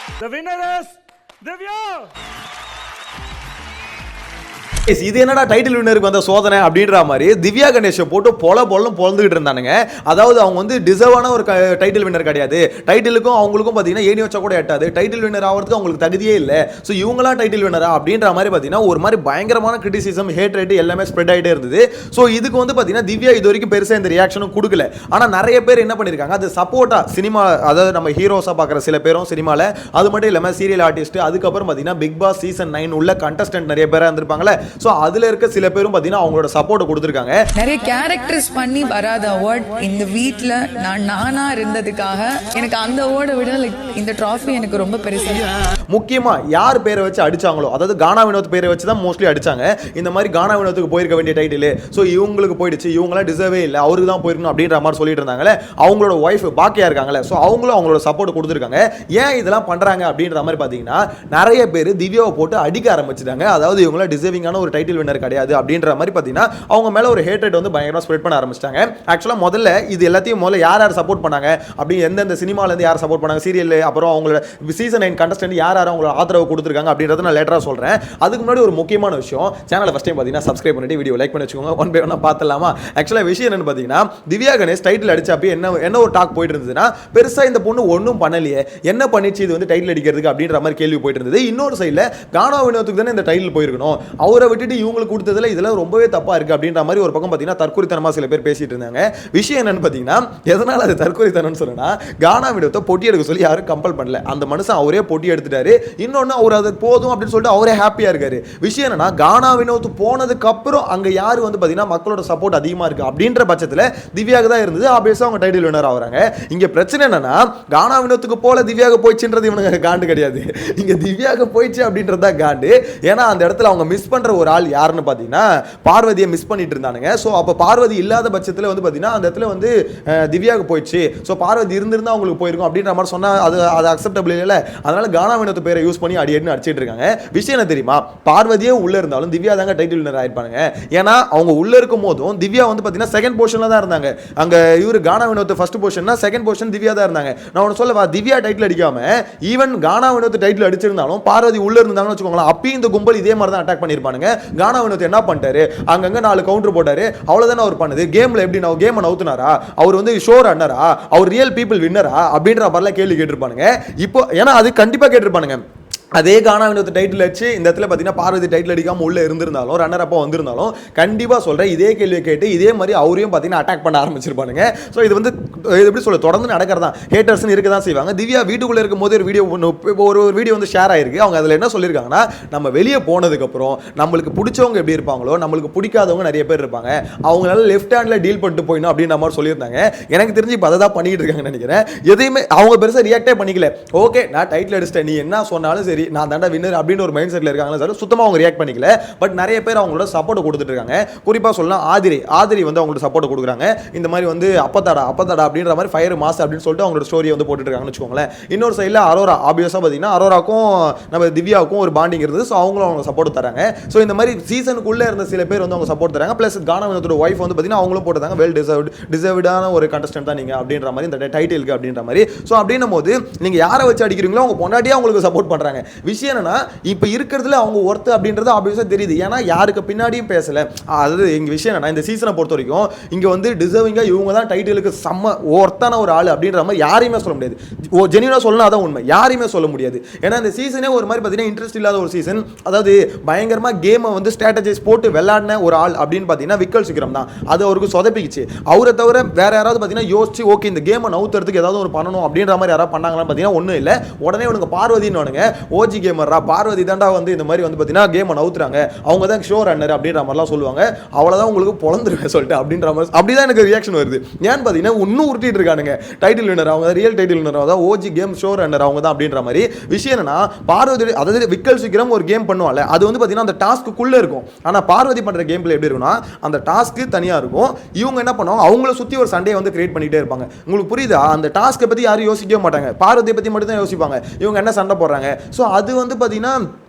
The winner is Divya. இது என்னடா title வின்னருக்கு வந்த சோதனை அப்படின்ற மாதிரி திவ்யா கணேஷை போட்டு பொலன்னு பொழந்துகிட்டு இருந்தானுங்க. அதாவது அவங்க வந்து டிசர்வான ஒரு டைட்டில் வின்னர் கிடையாது, டைட்டிலுக்கும் அவங்களுக்கும் பார்த்தீங்கன்னா ஏணி வச்சா கூட எட்டாது, டைட்டில் வின்னர் ஆகிறதுக்கு அவங்களுக்கு தகுதியே இல்லை, ஸோ இவங்களாம் டைட்டில் வின்னரா அப்படின்ற மாதிரி பார்த்தீங்கன்னா ஒரு மாதிரி பயங்கரமான கிரிட்டிசிசம் ஹேட் ரேட் எல்லாமே ஸ்ப்ரெட் ஆகிட்டே இருந்தது. ஸோ இதுக்கு வந்து பார்த்தீங்கன்னா திவ்யா இது வரைக்கும் பெருசாக இந்த ரியாக்ஷனும் கொடுக்கல. ஆனால் நிறைய பேர் என்ன பண்ணியிருக்காங்க, அது சப்போர்ட்டாக சினிமா, அதாவது நம்ம ஹீரோஸாக பார்க்குற சில பேரும் சினிமாவில், அது மட்டும் இல்லாமல் சீரியல் ஆர்டிஸ்ட், அதுக்கப்புறம் பார்த்தீங்கன்னா பிக் பாஸ் சீசன் 9 உள்ள கண்டஸ்டன்ட் நிறைய பேராக இருந்திருப்பாங்களே, ஸோ அதுல இருக்க சில பேரும் பார்த்தீங்கன்னா அவங்களோட சப்போர்ட் கொடுத்துருக்காங்க. நிறைய கேரக்டர்ஸ் பண்ணி வராத அவார்ட் இந்த வீட்டில் நானா இருந்ததுக்காக எனக்கு அந்த அவார்டை விட இந்த ட்ராஃபி எனக்கு ரொம்ப பெருசு. முக்கியமா யார் பேரை வச்சு அடிச்சாங்களோ, அதாவது கானா வினோத் பேரை வச்சு தான் மோஸ்ட்லி அடிச்சாங்க. இந்த மாதிரி கானா வினோத்துக்கு போயிருக்க வேண்டிய டைட்டில், ஸோ இவங்களுக்கு போயிடுச்சு, இவங்களாம் டிசர்வே இல்லை, அவருக்கு தான் போயிருக்கணும் அப்படின்ற மாதிரி சொல்லிட்டு இருந்தாங்களே. அவங்களோட ஒய்ஃப் பாக்கியா இருக்காங்களே, ஸோ அவங்களும் அவங்களோட சப்போர்ட் கொடுத்துருக்காங்க. ஏன் இதெல்லாம் பண்றாங்க அப்படின்ற மாதிரி பார்த்தீங்கன்னா நிறைய பேர் திவ்யாவை போட்டு அடிக்க ஆரம்பிச்சிட்டாங்க. அதாவது இவங்கள டிசர்விங்கான ஒரு டைட்டில் வின்னர் கிடையாது அப்படின்ற மாதிரி பார்த்தீங்கன்னா அவங்க மேல ஒரு ஹேட்ரேட் வந்து பயங்கரமா ஸ்ப்ரெட் பண்ண ஆரம்பிச்சிட்டாங்க. ஆக்சுவலா முதல்ல இது எல்லாத்தையும் முதல்ல யார் சப்போர்ட் பண்ணாங்க அப்படி, எந்தெந்த சினிமால இருந்து யார் சப்போர்ட் பண்ணாங்க, சீரியல், அப்புறம் அவங்களோட சீசன் 9 கண்டஸ்டன்ட் யார் அவங்களோட ஆதரவு கொடுத்துருக்காங்க அப்படின்றத நான் லேட்டரா சொல்றேன். அதுக்கு முன்னாடி ஒரு முக்கியமான விஷயம், சேனலை ஃபர்ஸ்ட் டைம் பார்த்தீங்கன்னா சப்ஸ்கிரைப் பண்ணிட்டு வீடியோ லைக் பண்ணி வச்சுக்கோங்க. ஒன் பை ஒன்னா பார்த்தலாமா. ஆக்சுவலா விஷயம் என்னன்னு பார்த்தீங்கன்னா, திவ்யா கணேஷ் டைட்டில் அடிச்சப்ப என்ன ஒரு டாக் போயிட்டு இருந்ததுன்னா, பெருசா இந்த பொண்ணு ஒன்றும் பண்ணலையே, என்ன பண்ணிச்சு இது வந்து டைட்டில் அடிக்கிறதுக்கு அப்படின்ற மாதிரி கேள்வி போயிட்டு இருந்தது. இன்னொரு சைடில் கானா வினோத்துக்கு தானே இந்த டைட்டில் போயிருக்கணும், அவரை விட்டுட்டு இவங்களுக்கு கொடுத்ததுல இதெல்லாம் ரொம்பவே தப்பா இருக்கு அப்படின்ற மாதிரி ஒரு பக்கம் பார்த்தீங்கன்னா தற்கொலைத்தனமா சில பேர் பேசிட்டு இருந்தாங்க. விஷயம் என்னன்னு பார்த்தீங்கன்னா, எதனால அது தற்கொலைத்தனம் சொன்னா, கானா வினோத்தை பொட்டி எடுக்க சொல்லி யாரும் கம்பல் பண்ணல, அந்த மனுஷன் அவரே பொட்டி எடுத்துட்டாரு. இன்னொன்னு அவர் அது போதும் அப்படின்னு சொல்லிட்டு அவரே ஹாப்பியா இருக்காரு. விஷயம் என்னன்னா, கானா வினோத் போனதுக்கு அப்புறம் அங்க யாரு வந்து பார்த்தீங்கன்னா மக்களோட சப்போர்ட் அதிகமா இருக்கு அப்படின்ற பட்சத்தில் திவ்யாவுக்கு தான் இருந்தது. ஆப்வியஸா அவங்க டைட்டில் வின்னர் ஆகுறாங்க. இங்க பிரச்சனை என்னன்னா, கானா வினோத்துக்கு போல திவ்யாவுக்கு போயிடுச்சுன்றது இவனுக்கு காண்டு கிடையாது, இங்க திவ்யாவுக்கு போயிடுச்சு அப்படின்றது தான் காண்டு. ஏன்னா அந்த இடத்துல அவங்க மிஸ் பண்ற ஒரு ஆள் யாருன்னு பார்த்தீங்கன்னா பார்வதியை மிஸ் பண்ணிட்டு இருந்தானுங்க. ஸோ அப்போ பார்வதி இல்லாத பட்சத்தில் வந்து பார்த்தீங்கன்னா அந்த இடத்துல வந்து திவ்யாவுக்கு போயிடுச்சு, ஸோ பார்வதி இருந்திருந்தா அவங்களுக்கு போயிருக்கும் அப்படின்ற மாதிரி சொன்னால் அது அக்செப்டபிள் இல்லை. அதனால கானா வினோத் பேரை யூஸ் பண்ணி அடியேன்னு அடிச்சிட்டு இருக்காங்க. விஷயம் என்ன தெரியுமா, பார்வதியே உள்ள இருந்தாலும் திவ்யா தாங்க டைட்டில் வின்னர் ஆயிருப்பாங்க. ஏன்னா அவங்க உள்ள இருக்கும் போதும் திவ்யா வந்து பார்த்தீங்கன்னா செகண்ட் பொசிஷன்ல தான் இருந்தாங்க. அங்க இவரு கானா வினோத் ஃபர்ஸ்ட் பொசிஷன்னா செகண்ட் பொசிஷன் திவ்யா தான் இருந்தாங்க. நான் ஒன்று சொல்லவா, திவ்யா டைட்டில் அடிக்காம ஈவன் கானா வினோத் டைட்டில் அடிச்சிருந்தாலும் பார்வதி உள்ள இருந்தாங்கன்னு வச்சுக்கோங்களேன், அப்பயும் இந்த கும்பல் இதே மாதிரி தான் அட்டாக் பண்ணிருப்பானுங்க. கானா வினோத் என்ன பண்ணிட்டாரு, அங்கங்க 4 கவுண்டர் போட்டாரு, அவ்வளவுதானே அவர் பண்ணது. கேம்ல எப்படி நான் கேம் நவுத்துனாரா, அவர் வந்து ஷோ ரன்னரா, அவர் ரியல் பீப்புள் வின்னரா அப்படின்ற மாதிரிலாம் கேள்வி கேட்டிருப்பானுங்க. இப்போ ஏன்னா அது கண்டிப்பா கேட்டிருப்பானுங்க. அதே கானா வினோத் டைட்டில் வச்சு இந்த இடத்துல பார்த்தீங்கன்னா பார்வதி டைட்டில் அடிக்காமல் உள்ளே இருந்திருந்தாலும் ரன்னர் அப்போ வந்திருந்தாலும் கண்டிப்பாக சொல்கிறேன் இதே கேள்வியை கேட்டு இதே மாதிரி அவரையும் பார்த்தீங்கன்னா அட்டாக் பண்ண ஆரம்பிச்சிருப்பானுங்க. ஸோ இது வந்து எப்படி சொல்ல தொடர்ந்து நடக்கிறதா, ஹேட்டர்ஸ்னு இருக்க தான் செய்வாங்க. திவ்யா வீட்டுக்குள்ளே இருக்கும் போது ஒரு வீடியோ வந்து ஷேர் ஆயிருக்கு. அவங்க அதில் என்ன சொல்லியிருக்காங்கன்னா, நம்ம வெளியே போனதுக்கப்புறம் நம்மளுக்கு பிடிச்சவங்க எப்படி இருப்பாங்களோ நம்மளுக்கு பிடிக்காதவங்க நிறைய பேர் இருப்பாங்க, அவங்களால லெஃப்ட் ஹேண்டில் டீல் பண்ணிட்டு போயிடணும் அப்படின்ற மாதிரி சொல்லியிருந்தாங்க. எனக்கு தெரிஞ்சு இப்போ அதை தான் பண்ணிட்டு இருக்காங்கன்னு நினைக்கிறேன். எதையுமே அவங்க பெருசாக ரியாக்டே பண்ணிக்கல. ஓகே நான் டைட்டில் அடிச்சிட்டேன், நீ என்ன சொன்னாலும் சரி நான் தாண்டா வின்னர் அப்படின்னு ஒரு மைண்ட் செட்ல இருக்காங்க சார். சுத்தமா அவங்க ரியாக்ட் பண்ணிக்கல. பட் நிறைய பேர் அவங்களோட சப்போர்ட் கொடுத்துட்டு இருக்காங்க. குறிப்பா சொல்லலாம் ஆதிரி வந்து அவங்களோட சப்போர்ட் கொடுக்குறாங்க. இந்த மாதிரி வந்து அப்பத்தாடா அப்படின்ற மாதிரி ஃபயர் மாஸ் அப்படின்னு சொல்லிட்டு அவங்களோட ஸ்டோரியை வந்து போட்டுட்டு இருக்காங்கன்னு வச்சுக்கோங்களேன். இன்னொரு சைடில் அரோரா ஆப்வியஸா பார்த்தீங்கன்னா அரோராக்கும் நம்ம திவ்யாவுக்கும் ஒரு பாண்டிங் இருந்தது. ஸோ அவங்களும் அவங்க சப்போர்ட் தராங்க. ஸோ இந்த மாதிரி சீசனுக்குள்ளே இருந்த சில பேர் வந்து அவங்க சப்போர்ட் தராங்க. பிளஸ் கானா வினோத்தோட ஒய்ஃப் வந்து பார்த்தீங்கன்னா அவங்களும் போட்டுறாங்க. வெல் டிசர்வ்டான ஒரு கண்டஸ்டன்ட் தான் நீங்க அப்படின்ற மாதிரி இந்த டைட்டிலுக்கு அப்படின்ற மாதிரி. ஸோ அப்படின்னும் போது நீங்க யாரை வச்சு அடிக்கிறீங்களோ அவங்க பொண்டாட்டியா அவங்களுக்கு சப்போர்ட் பண்றாங்க. விஷயம் என்னன்னா, இப்ப இருக்கிறதுல அவங்க ஒர்த் அப்படின்றது ஆப்வியஸா தெரியுது. ஏன்னா யாருக்கு பின்னாடியும் பேசல. அதாவது எங்க விஷயம் என்னன்னா, இந்த சீசனை பொறுத்த வரைக்கும் இங்க வந்து டிசர்விங்கா இவங்க தான் டைட்டிலுக்கு செம்ம ஒர்த்தான ஒரு ஆளு அப்படின்ற மாதிரி யாரையுமே சொல்ல முடியாது. ஜெனியூனா சொல்லணும், அதான் உண்மை. யாரையுமே சொல்ல முடியாது. ஏன்னா இந்த சீசனே ஒரு மாதிரி பார்த்தீங்கன்னா இன்ட்ரெஸ்ட் இல்லாத ஒரு சீசன். அதாவது பயங்கரமா கேமை வந்து ஸ்ட்ராட்டஜைஸ் போட்டு விளையாடின ஒரு ஆள் அப்படின்னு பார்த்தீங்கன்னா விக்கல் சிக்கிரம் தான். அது அவருக்கு சொதப்பிச்சு. அவரை தவிர வேற யாராவது பார்த்தீங்கன்னா யோசிச்சு ஓகே இந்த கேமை நவுத்துறதுக்கு ஏதாவது ஒரு பண்ணணும் அப்படின்ற மாதிரி யாராவது பண்ணாங்களான்னு பார்த்தீங்கன்னா ஒன்றும் இல்லை. உடனே உனக்கு பார்வதின்னு ஓஜி கேமரா பார்வதி தாண்டா வந்து இந்த மாதிரி வந்து பார்த்தீங்கன்னா கேமை நவுத்துறாங்க, அவங்க தான் ஷோ ரன்னர் அப்படின்ற மாதிரிலாம் சொல்லுவாங்க. அவ்வளோதான் உங்களுக்கு பொழந்துருவேன் சொல்லிட்டு அப்படின்ற மாதிரி அப்படிதான் எனக்கு ரியாக்ஷன் வருது. ஏன்னு பார்த்தீங்கன்னா இன்னும் உருட்டிட்டு இருக்கானுங்க. டைட்டில் வினர் அவங்க, ரியல் டைட்டில் வினர் அதாவது ஓஜி கேம் ஷோ ரன்னர் அவங்க தான் அப்படின்ற மாதிரி. விஷயம் என்னன்னா, பார்வதி அதாவது விக்கல் சீக்கிரம் ஒரு கேம் பண்ணுவாங்க, அது வந்து பார்த்தீங்கன்னா அந்த டாஸ்க்குள்ளே இருக்கும். ஆனால் பார்வதி பண்ணுற கேம் பிளே எப்படி இருக்குன்னா, அந்த டாஸ்க்கு தனியாக இருக்கும். இவங்க என்ன பண்ணுவாங்க, அவங்கள சுற்றி ஒரு சண்டையை வந்து கிரியேட் பண்ணிட்டே இருப்பாங்க. உங்களுக்கு புரியுதா? அந்த டாஸ்க்கை பற்றி யாரும் யோசிக்கவே மாட்டாங்க, பார்வதியை பற்றி மட்டும் தான் யோசிப்பாங்க. இவங்க என்ன சண்டை போடுறாங்க. ஸோ அது வந்து பார்த்தீங்கன்னா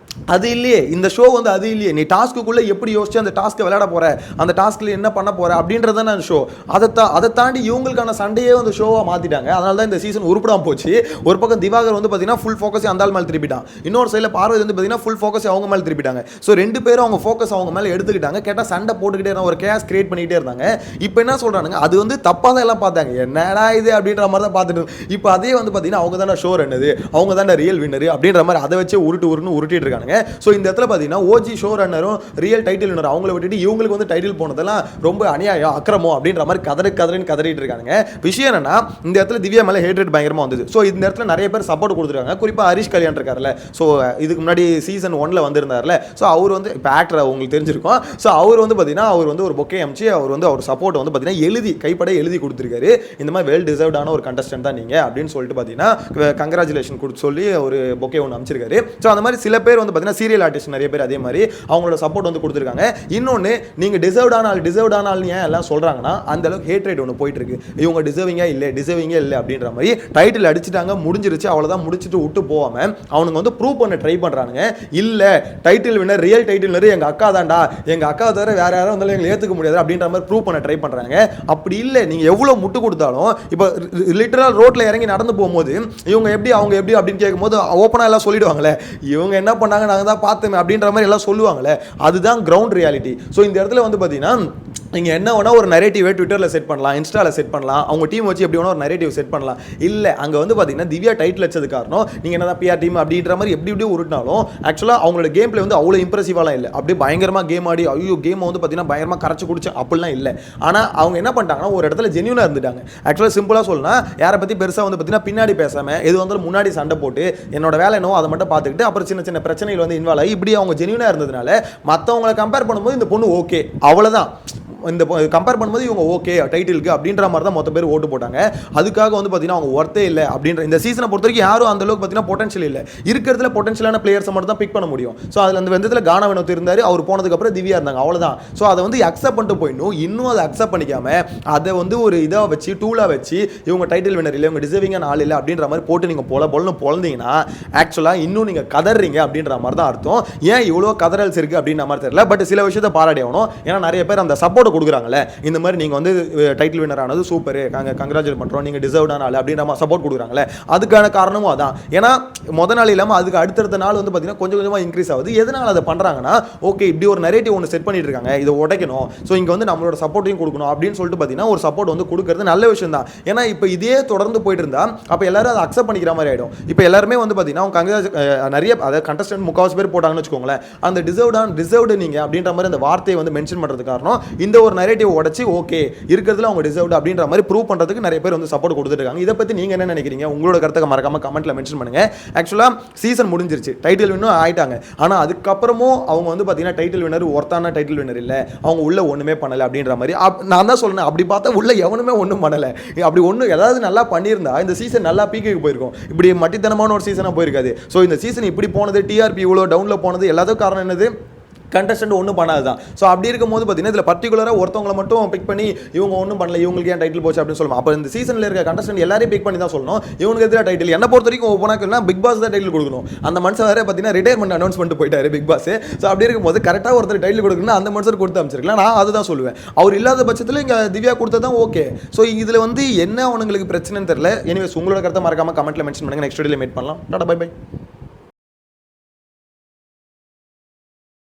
அது இல்லையே, இந்த ஷோ வந்து அது இல்லையே. நீ டாஸ்க்குள்ளே எப்படி யோசிச்சு அந்த டாஸ்க்கை விளையாட போற, அந்த டாஸ்க்கில் என்ன பண்ண போற அப்படின்றது தான் ஷோ. அதை தாண்டி இவங்களுக்கான சண்டையே வந்து ஷோவாக மாற்றிட்டாங்க. அதனால தான் இந்த சீசன் உருப்படாமல் போச்சு. ஒரு பக்கம் திவாகர் வந்து பார்த்தீங்கன்னா ஃபுல் ஃபோக்கஸ் அந்த ஆள் மேலே திருப்பிட்டான், இன்னொரு சைடில் பார்வதி வந்து பார்த்தீங்கன்னா ஃபுல் ஃபோக்கஸ் அவங்க மேலே திருப்பிட்டாங்க. ஸோ ரெண்டு பேரும் அவங்க ஃபோக்கஸ் அவங்க மேலே எடுத்துக்கிட்டாங்க. கேட்டால் சண்டை போட்டுக்கிட்டே ஒரு கேஸ் கிரியேட் பண்ணிக்கிட்டே இருந்தாங்க. இப்போ என்ன சொல்கிறானுங்க, அது வந்து தப்பாக தான் எல்லாம் பார்த்தாங்க, என்னடா இது அப்படின்ற மாதிரி தான் பார்த்துட்டு. இப்போ அதே வந்து பார்த்தீங்கன்னா அவங்க தானே ஷோ ரன்னது, அவங்க தானே ரியல் வின்னர் அப்படின்ற மாதிரி அதை வச்சு உருட்டிட்டு இருக்காங்க. ஸோ இந்த இடத்துல பார்த்தீங்கன்னா ஓஜி ஷோ ரன்னரும் ரியல் டைட்டில் வின்னர் அவங்கள விட்டுட்டு இவங்களுக்கு வந்து டைட்டில் போனதெல்லாம் ரொம்ப அநியாயம், அக்கிரமம் அப்படின்ற மாதிரி கதறிட்டு இருக்காங்க. விஷயம் என்னன்னா, இந்த இடத்துல திவ்யா மேலே ஹேட்ரேட் பயங்கரமாக வந்தது. ஸோ இந்த இடத்துல நிறைய பேர் சப்போர்ட் கொடுத்துருக்காங்க. குறிப்பாக ஹரிஷ் கல்யாண் இருக்காருல்ல, ஸோ இதுக்கு முன்னாடி சீசன் 1ல் வந்திருந்தார்ல, ஸோ அவர் வந்து இப்போ ஆக்டர் உங்களுக்கு தெரிஞ்சிருக்கும். ஸோ அவர் வந்து பார்த்தீங்கன்னா அவர் வந்து ஒரு பொக்கே அமைச்சு அவர் சப்போர்ட் வந்து பார்த்தீங்கன்னா கைப்பட எழுதி கொடுத்துருக்காரு. இந்த மாதிரி வெல் டிசர்வ்டான ஒரு கண்டஸ்டன்ட் தான் நீங்கள் அப்படின்னு சொல்லிட்டு பார்த்தீங்கன்னா கங்க்ராச்சுலேஷன் கொடுத்து சொல்லி ஒரு பொக்கே ஒன்று அமைச்சிருக்காரு. ஸோ அந்த மாதிரி சில பேர் வந்து பார்த்தீங்கன்னா சீரியல் ஆர்டிஸ்ட் நிறைய பேர் அதே மாதிரி அவங்களோட சப்போர்ட் வந்து கொடுத்துருக்காங்க. இன்னொன்று, நீங்கள் டிசர்வ்டான ஆள் ஏன் எல்லாம் சொல்கிறாங்கன்னா, அந்த அளவுக்கு ஹேட்ரேட் ஒன்று போயிட்டு இருக்கு. இவங்க டிசர்விங்கே இல்லை அப்படின்ற மாதிரி டைட்டில் அடிச்சுட்டாங்க, முடிஞ்சிருச்சு, அவ்வளோதான், முடிச்சுட்டு விட்டு போகாமல் அவனுங்க வந்து ப்ரூவ் பண்ண ட்ரை பண்ணுறானுங்க. இல்லை title winner, real title winner எங்கள் அக்கா தான்டா, எங்கள் அக்கா தவிர வேற யாரும் வந்தாலும் எங்களை ஏற்றுக்க முடியாது அப்படின்ற மாதிரி ப்ரூவ் பண்ண ட்ரை பண்ணுறாங்க. அப்படி இல்லை, நீங்கள் எவ்வளோ முட்டு கொடுத்தாலும் இப்போ லிட்டரல் ரோட்டில் இறங்கி நடந்து போகும்போது அவங்க எப்படி அப்படின்னு கேட்கும்போது ஓப்பனாக எல்லாம் சொல்லிடுவாங்களே, இவங்க என்ன பண்ணாங்க நாங்கள் தான் பார்த்தோமே அப்படின்ற மாதிரி எல்லாம் சொல்லுவாங்களே, அதுதான் கிரவுண்ட் ரியாலிட்டி. ஸோ இந்த இடத்துல வந்து பார்த்தீங்கன்னா நீங்கள் என்ன வேணால் ஒரு நரேட்டிவை ட்விட்டரில் செட் பண்ணலாம், இன்ஸ்டாவில் செட் பண்ணலாம், அவங்க டீம் வச்சு எப்படி வேணால் ஒரு நரேட்டிவ் செட் பண்ணலாம். இல்லை, அங்கே வந்து பார்த்தீங்கன்னா திவ்யா டைட்டில் வச்சது காரணம் நீங்கள் என்ன தான் பிஆர் டீம் அப்படின்ற மாதிரி எப்படி உருட்டினாலும் ஆக்சுவலாக அவங்களோட கேம் பிளே வந்து அவ்வளோ இம்ப்ரெசிவாலாம் இல்லை. அப்படியே பயங்கரமாக கேம் ஆடி ஐயோ கேமை வந்து பார்த்தீங்கன்னா பயங்கரமாக கரைச்சி குடிச்சேன் அப்படிலாம் இல்லை. ஆனால் அவங்க என்ன பண்ணிட்டாங்கன்னா ஒரு இடத்துல ஜென்யூனாக இருந்துட்டாங்க. ஆக்சுவலாக சிம்பிளாக சொல்லலாம், யாரை பற்றி பெருசாக வந்து பார்த்தீங்கன்னா பின்னாடி பேசாமல் எது வந்தாலும் முன்னாடி சண்டை போட்டு என்னோட வேலை என்னவோ அதை மட்டும் பார்த்துக்கிட்டு அப்புறம் சின்ன பிரச்சனைகள் வந்து இன்வால்வ் ஆகி இப்படி அவங்க ஜென்யூனாக இருந்ததுனால மற்றவங்களை கம்பேர் பண்ணும்போது இந்த பொண்ணு ஓகே, அவ்வளோதான். இந்த கம்பேர் பண்ணும்போது இவங்க ஓகே டைட்டிலுக்கு அப்படின்ற மாதிரி தான் மொத்த பேர் ஓட்டு போட்டாங்க. அதுக்காக வந்து பார்த்தீங்கன்னா அவங்க ஒர்த்தே இல்லை அப்படின்ற இந்த சீசனை பொறுத்த வரைக்கும் யாரும் அந்த அளவுக்கு பார்த்தீங்கன்னா பொட்டன்ஷியல் இல்லை. இருக்கிறதுல பொட்டன்ஷியலான பிளேயர்ஸை மட்டும் தான் பிக் பண்ண முடியும். ஸோ அதில் அந்த விதத்தில் கானா வினோத் இருந்தார், அவர் போனதுக்கப்புறம் திவ்யா இருந்தாங்க, அவ்வளோதான். ஸோ அதை வந்து அக்செப்ட் பண்ணிட்டு போயிடணும். இன்னும் அதை அக்செப்ட் பண்ணிக்காம அதை வந்து ஒரு இதாக வச்சு டூலாக வச்சு இவங்க டைட்டில் வினர் இல்லை, இவங்க டிசர்விங்கான ஆள் இல்லை அப்படின்ற மாதிரி போட்டு நீங்கள் பொழந்தீங்கன்னா ஆக்சுவலாக இன்னும் நீங்கள் கதறீங்க அப்படின்ற மாதிரி தான் அர்த்தம். ஏன் இவ்வளோ கதறல்ஸ் இருக்குது அப்படின்ற மாதிரி தெரியல. பட் சில விஷயத்தை பாராட்டி ஆகணும். ஏன்னா நிறைய பேர் அந்த சப்போர்ட் கொடுக்குறாங்கல்ல, இந்த மாதிரி நீங்கள் வந்து டைட்டில் வின்னர் ஆனது சூப்பர், நாங்கள் கங்க்ராச்சுலேட் பண்ணுறோம், நீங்கள் டிசர்வ்டான ஆள் அப்படின்ற மாதிரி சப்போர்ட் கொடுக்குறாங்களே, அதுக்கான காரணமும் அதான். ஏன்னா முத நாள் இல்லாமல் அதுக்கு அடுத்தடுத்த நாள் வந்து பார்த்தீங்கன்னா கொஞ்சம் கொஞ்சமாக இன்க்ரீஸ் ஆகுது. எதனால் அதை பண்ணுறாங்கன்னா, ஓகே இப்படி ஒரு நரேட்டிவ் ஒன்று செட் பண்ணிட்டு இருக்காங்க, இதை உடைக்கணும், ஸோ இங்கே வந்து நம்மளோட சப்போர்ட்டையும் கொடுக்கணும் அப்படின்னு சொல்லிட்டு பார்த்தீங்கன்னா ஒரு சப்போர்ட் வந்து கொடுக்கறது நல்ல விஷயம் தான். ஏன்னா இப்போ இதே தொடர்ந்து போயிட்டு இருந்தால் அப்போ எல்லாரும் அதை அக்செப்ட் பண்ணிக்கிற மாதிரி ஆகிடும். இப்போ எல்லாருமே வந்து பார்த்தீங்கன்னா அவங்க நிறைய அதாவது கண்டஸ்டன்ட் முக்கால்வாசி பேர் போட்டாங்கன்னு வச்சுக்கோங்களேன், அந்த டிசர்வ்டு நீங்கள் அப்படின்ற மாதிரி அந்த வார்த்தையை வந்து மென்ஷன் பண்ணுறது காரணம் இந்த ஒரு நரேட்டிவ் உடச்சி ஓகே இருக்கிறதுல அவங்க டிசர்வ்டு அப்படின்ற மாதிரி ப்ரூவ் பண்ணுறதுக்கு நிறைய பேர் வந்து சப்போர்ட் கொடுத்துருக்காங்க. இதை பற்றி நீங்கள் என்ன நினைக்கிறீங்க? உங்களோட கருத்தை மறக்காம கமெண்ட்டில் மென்ஷன் பண்ணுங்க. ஆக்சுவலாக சீசன் முடிஞ்சிருச்சு, டைட்டில் வின்னர் ஆயிட்டாங்க. ஆனால் அதுக்கப்புறமும் அவங்க வந்து பார்த்தீங்கன்னா டைட்டில் வின்னர் ஒருத்தான டைட்டில் வின்னர் இல்லை, அவங்க உள்ள ஒன்றுமே பண்ணலை அப்படின்ற மாதிரி நான் தான் சொல்றேன். அப்படி பார்த்தா உள்ள எவனுமே ஒன்றும் பண்ணலை. அப்படி ஒன்று ஏதாவது நல்லா பண்ணியிருந்தா இந்த சீசன் நல்லா பீக்குக்கு போயிருக்கும். இப்படி மட்டித்தனமான ஒரு சீசனாக போயிருக்காது. ஸோ இந்த சீசன் இப்படி போனது, டிஆர்பி இவ்வளோ டவுனில் போனது எல்லாத்துக்கும் காரணம் என்னது? கண்டஸ்டன்ட் ஒன்றும் பண்ணாது தான். ஸோ அப்படி இருக்கும்போது பார்த்தீங்கன்னா இதில் பர்டிகுலராக ஒருத்தவங்களை மட்டும் பிக் பண்ணி இவங்க ஒன்றும் பண்ணல, இவங்களுக்கு ஏன் டைட்டில் போச்சு அப்படின்னு சொல்லணும். அப்போ இந்த சீசனில் இருக்க கண்டஸ்டன்ட் எல்லாரையும் பிக் பண்ணி தான் சொல்லணும் இவங்களுக்கு எதிராக டைட்டில். என்ன பொறுத்த வரைக்கும் ஓப்பனாக பிக் பாஸ் தான் டைட்டில் கொடுக்கணும். அந்த மனுஷன் வேறு பார்த்தீங்கன்னா ரிட்டையர்மெண்ட் அனௌன்ஸ் பண்ணிட்டு போயிட்டாரு பிக் பாஸ். ஸோ அப்படி இருக்கும்போது கரெக்டாக ஒருத்தர் டைட்டில் கொடுக்கணும், அந்த மனுஷன் கொடுத்து அமைச்சிருக்கலாம். நான் அதுதான் சொல்லுவேன். அவர் இல்லாத பட்சத்தில் இங்கே திவ்யா கொடுத்தது தான் ஓகே. ஸோ இதில் வந்து என்ன அவங்களுக்கு பிரச்சனைன்னு தெரியல. எனிவேஸ் உங்களோட கருத்தை மறக்காம கமெண்ட்டில் மென்ஷன் பண்ணுங்கள். நெக்ஸ்ட் வீடியோவில் மீட் பண்ணலாம். Tata, bye by.